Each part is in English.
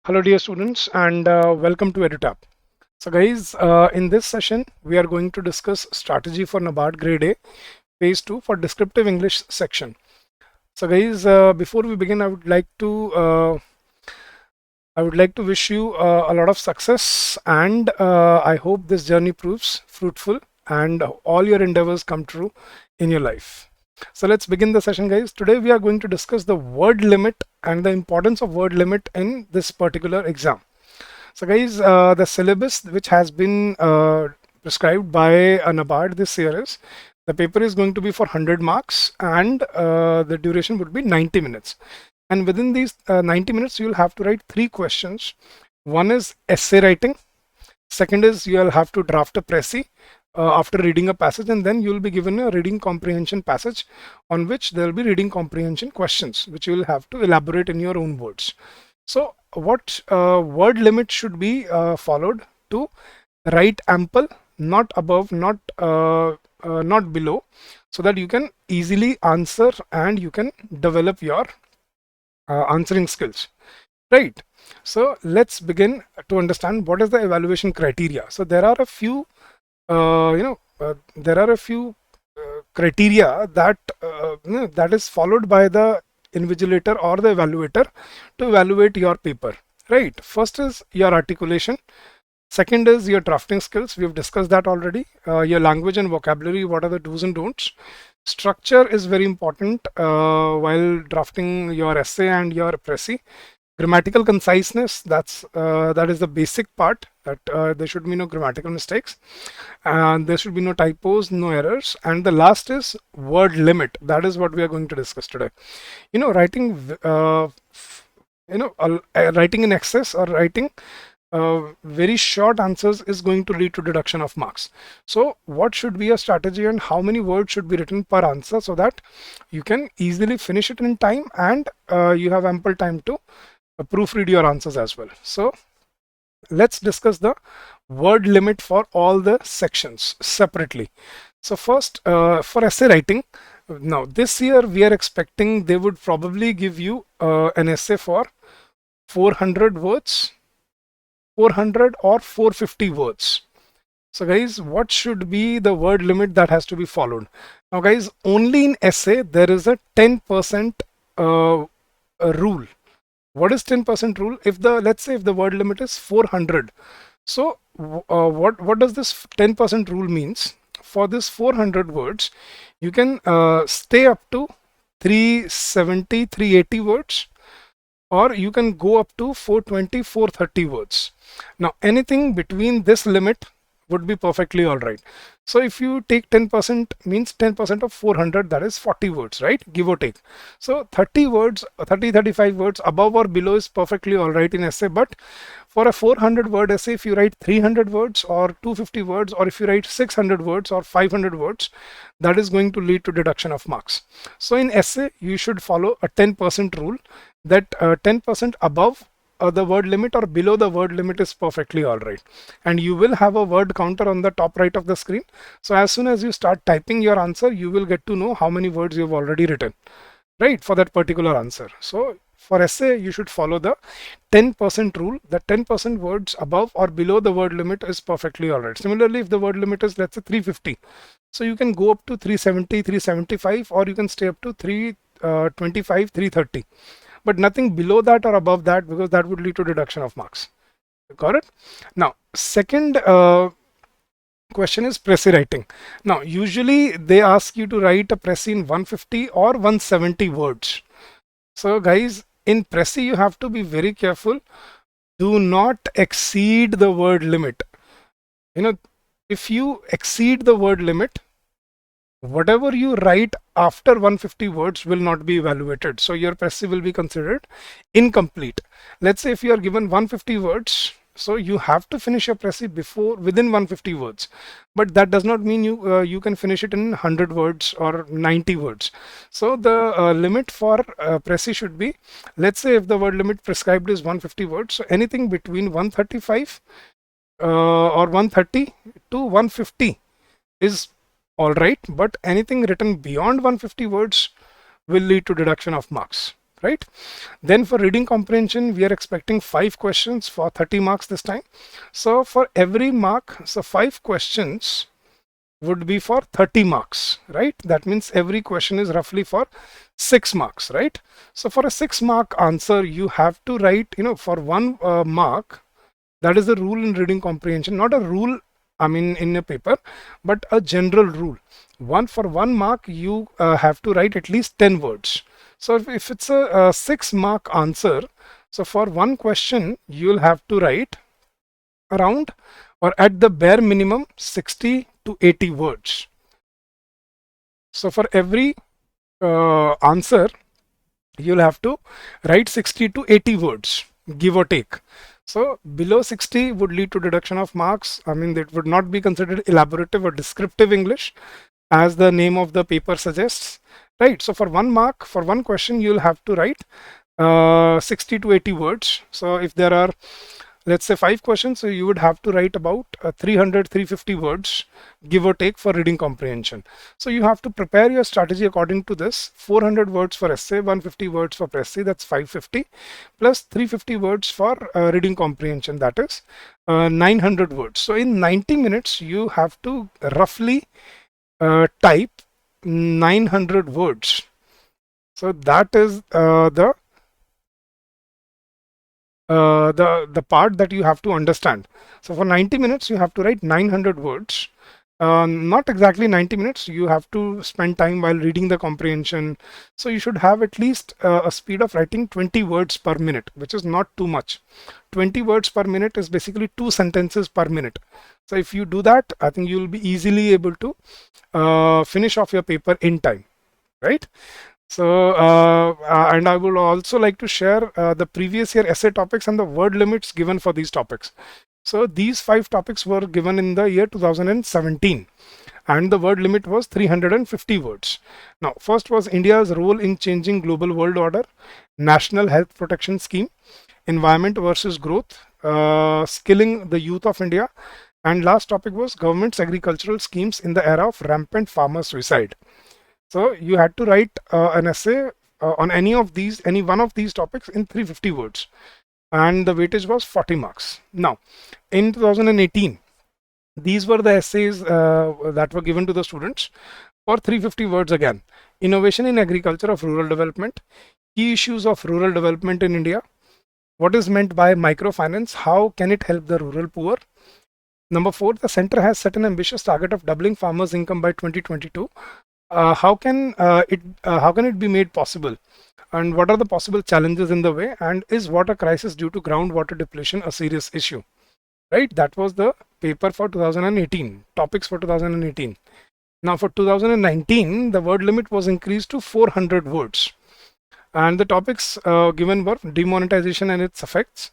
Hello dear students and welcome to EduTap. So guys, in this session we are going to discuss strategy for NABARD Grade A Phase 2 for Descriptive English section. So guys, before we begin I would like to wish you a lot of success and I hope this journey proves fruitful and all your endeavors come true in your life. So let's begin the session guys. Today we are going to discuss the word limit and the importance of word limit in this particular exam. So guys, the syllabus which has been prescribed by NABARD this year is the paper is going to be for 100 marks and the duration would be 90 minutes. And within these 90 minutes, you'll have to write 3 questions. One is essay writing. Second is you'll have to draft a précis after reading a passage, and then you'll be given a reading comprehension passage on which there will be reading comprehension questions, which you will have to elaborate in your own words. So what word limit should be followed to write ample, not above, not below, so that you can easily answer and you can develop your answering skills, right? So let's begin to understand what is the evaluation criteria. So there are a few criteria that that is followed by the invigilator or the evaluator to evaluate your paper, right? First is your articulation. Second is your drafting skills. We've discussed that already. Your language and vocabulary, what are the do's and don'ts. Structure is very important while drafting your essay and your précis. Grammatical conciseness, that is the basic part, that there should be no grammatical mistakes and there should be no typos, no errors. And the last is word limit. That is what we are going to discuss today. Writing writing in excess or writing very short answers is going to lead to deduction of marks. So what should be a strategy and how many words should be written per answer so that you can easily finish it in time and you have ample time to proofread your answers as well. So let's discuss the word limit for all the sections separately. So first, for essay writing, now this year we are expecting they would probably give you an essay for 400 words, 400 or 450 words. So guys, what should be the word limit that has to be followed? Now guys, only in essay there is a 10% rule. What is 10% rule? Let's say if the word limit is 400, so what does this 10% rule means? For this 400 words, you can stay up to 370, 380 words, or you can go up to 420, 430 words. Now anything between this limit would be perfectly all right. So if you take 10%, means 10% of 400, that is 40 words, right? Give or take. So 30 words, 35 words above or below is perfectly all right in essay. But for a 400 word essay, if you write 300 words or 250 words, or if you write 600 words or 500 words, that is going to lead to deduction of marks. So in essay, you should follow a 10% rule, that 10% above the word limit or below the word limit is perfectly all right. And you will have a word counter on the top right of the screen. So as soon as you start typing your answer, you will get to know how many words you've already written, right, for that particular answer. So for essay, you should follow the 10% rule. The 10% words above or below the word limit is perfectly all right. Similarly, if the word limit is, let's say, 350, so you can go up to 370, 375, or you can stay up to 325, 330. But nothing below that or above that, because that would lead to deduction of marks. Got it? Now, second question is précis writing. Now, usually they ask you to write a précis in 150 or 170 words. So guys, in précis, you have to be very careful. Do not exceed the word limit. If you exceed the word limit, whatever you write after 150 words will not be evaluated. So your précis will be considered incomplete. Let's say if you are given 150 words, so you have to finish your précis within 150 words. But that does not mean you can finish it in 100 words or 90 words. So the limit for précis should be, let's say if the word limit prescribed is 150 words, so anything between 135 or 130 to 150 is all right, but anything written beyond 150 words will lead to deduction of marks. right? Then for reading comprehension, we are expecting 5 questions for 30 marks this time. So for every mark, so 5 questions would be for 30 marks, right? That means every question is roughly for 6 marks, right? So for a 6-mark answer, you have to write, for 1 mark. That is the rule in reading comprehension, not a rule, I mean, in a paper, but a general rule. For 1 mark, you have to write at least 10 words. So if it's a 6-mark answer, so for 1 question, you'll have to write around, or at the bare minimum, 60 to 80 words. So for every answer, you'll have to write 60 to 80 words, give or take. So below 60 would lead to deduction of marks. I mean, that would not be considered elaborative or descriptive English, as the name of the paper suggests, right? So for 1 mark, for 1 question, you'll have to write 60 to 80 words. So if there are, let's say, 5 questions, so you would have to write about 350 words, give or take, for reading comprehension. So you have to prepare your strategy according to this: 400 words for essay, 150 words for Pressy, that's 550, plus 350 words for reading comprehension, that is 900 words. So in 90 minutes, you have to roughly type 900 words. So that is the part that you have to understand. So for 90 minutes, you have to write 900 words. Not exactly 90 minutes, you have to spend time while reading the comprehension. So you should have at least a speed of writing 20 words per minute, which is not too much. 20 words per minute is basically 2 sentences per minute. So if you do that, I think you will be easily able to finish off your paper in time, right? So, and I would also like to share the previous year essay topics and the word limits given for these topics. So these 5 topics were given in the year 2017, and the word limit was 350 words. Now, first was India's role in changing global world order, National Health Protection Scheme, environment versus growth, skilling the youth of India, and last topic was government's agricultural schemes in the era of rampant farmer suicide. So you had to write an essay on any one of these topics in 350 words, and the weightage was 40 marks. Now, in 2018, these were the essays that were given to the students for 350 words again: innovation in agriculture of rural development, key issues of rural development in India, what is meant by microfinance, how can it help the rural poor. Number 4, the center has set an ambitious target of doubling farmers' income by 2022. How can it be made possible, and what are the possible challenges in the way, and is water crisis due to groundwater depletion a serious issue? Right, that was the paper for 2018, topics for 2018. Now for 2019, the word limit was increased to 400 words, and the topics given were demonetization and its effects,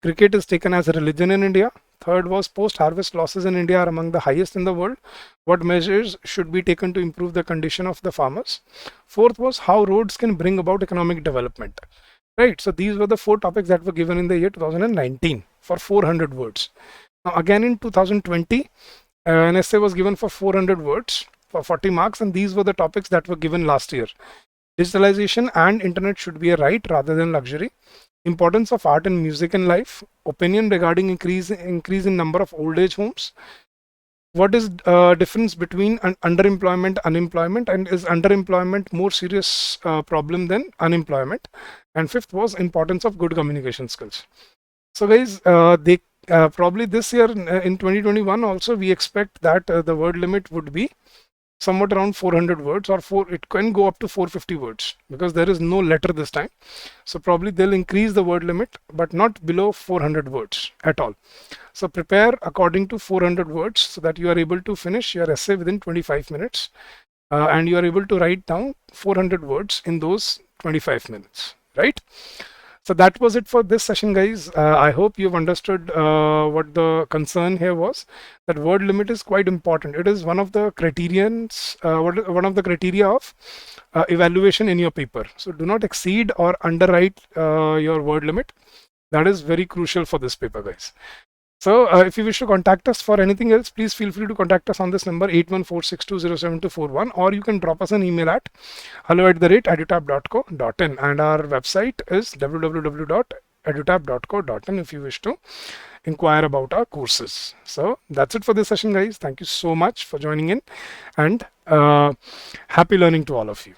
cricket is taken as a religion in India. Third was post-harvest losses in India are among the highest in the world. What measures should be taken to improve the condition of the farmers? Fourth was how roads can bring about economic development. Right. So these were the 4 topics that were given in the year 2019 for 400 words. Now again in 2020, an essay was given for 400 words for 40 marks, and these were the topics that were given last year. Digitalization and internet should be a right rather than luxury. Importance of art and music in life, opinion regarding increase in number of old age homes, what is difference between underemployment, unemployment, and is underemployment more serious problem than unemployment? And fifth was importance of good communication skills. So guys, they probably this year in 2021 also we expect that the word limit would be somewhat around 400 words, or it can go up to 450 words because there is no letter this time. So probably they'll increase the word limit, but not below 400 words at all. So prepare according to 400 words so that you are able to finish your essay within 25 minutes and you are able to write down 400 words in those 25 minutes, right? So that was it for this session, guys. I hope you've understood what the concern here was, that word limit is quite important. It is one of the criterions, one of the criteria of evaluation in your paper. So do not exceed or underwrite your word limit. That is very crucial for this paper, guys. So if you wish to contact us for anything else, please feel free to contact us on this number 8146207241, or you can drop us an email at hello@edutap.co.in, and our website is www.edutap.co.in if you wish to inquire about our courses. So that's it for this session, guys. Thank you so much for joining in, and happy learning to all of you.